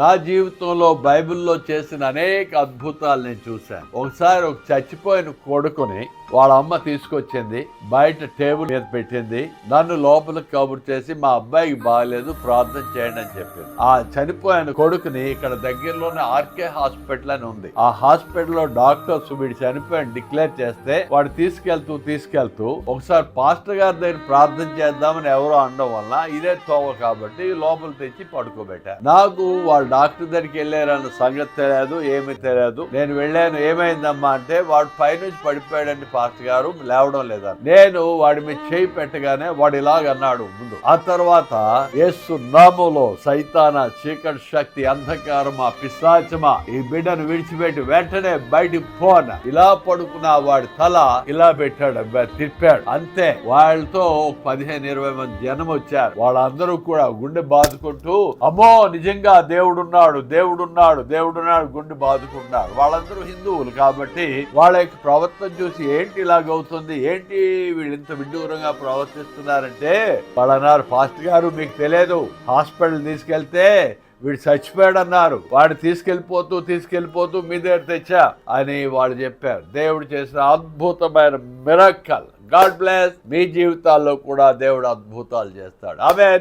నా జీవితంలో బైబిల్లో చేసిన అనేక అద్భుతాలు నేను చూశాను. ఒకసారి ఒక చచ్చిపోయిన కొడుకుని వాళ్ళ అమ్మ తీసుకొచ్చింది, బయట టేబుల్ మీద పెట్టింది, నన్ను లోపలికి కబురు చేసి మా అబ్బాయికి బాగలేదు ప్రార్థన చేయండి అని చెప్పింది. ఆ చనిపోయిన కొడుకుని ఇక్కడ దగ్గరలోనే ఆర్కే హాస్పిటల్ అని ఉంది, ఆ హాస్పిటల్లో డాక్టర్స్ వీడు చనిపోయిన డిక్లేర్ చేస్తే వాడు తీసుకెళ్తూ ఒకసారి పాస్టర్ గారి దగ్గర ప్రార్థన చేద్దామని ఎవరో అనడం వల్ల ఇదే తోవ కాబట్టి లోపల తెచ్చి పడుకోబెట్టారు. నాకు వాళ్ళు డాక్టర్ దగ్గరికి వెళ్ళారన్న సంగతి తెలియదు, ఏమీ తెలియదు. నేను వెళ్ళాను, ఏమైందమ్మా అంటే వాడు పైనుంచి పడిపోయాడని పాస్టర్ గారు, లేవడం లేదా. నేను వాడి మీద చేయి పెట్టగానే వాడు ఇలాగన్నాడు ముందు. ఆ తర్వాత యేసు నామములో సైతానా, చీకటి శక్తి, అంధకారమా, పిశాచమా, ఈ బిడ్డను విడిచిపెట్టి వెంటనే బయటికి పోన. ఇలా పడుకున్న వాడి తల ఇలా పెట్టాడు, తిప్పాడు. అంతే, వాళ్ళతో 15-20 మంది జనం వచ్చారు. వాళ్ళందరూ కూడా గుండె బాదుకుంటూ అమ్మో నిజంగా దేవుడున్నాడు గుండె బాదుకుంటున్నారు. వాళ్ళందరూ హిందువులు కాబట్టి వాళ్ళ యొక్క ప్రవర్తన చూసి ఏంటి ఇలాగవుతుంది, ఏంటి వీళ్ళు ఇంత విడ్డూరంగా ప్రవర్తిస్తున్నారంటే వాళ్ళు అన్నారు, పాస్టర్ గారు మీకు తెలియదు, హాస్పిటల్ తీసుకెళ్తే వీడు చచ్చిపోయాడు అన్నారు, వాడు తీసుకెళ్లిపోతూ మీ దగ్గర తెచ్చా అని వాళ్ళు చెప్పారు. దేవుడు చేసిన అద్భుతమైన మిరకల్. God bless. మీ జీవితాల్లో కూడా దేవుడు అద్భుతాలు చేస్తాడు. ఆమేన్.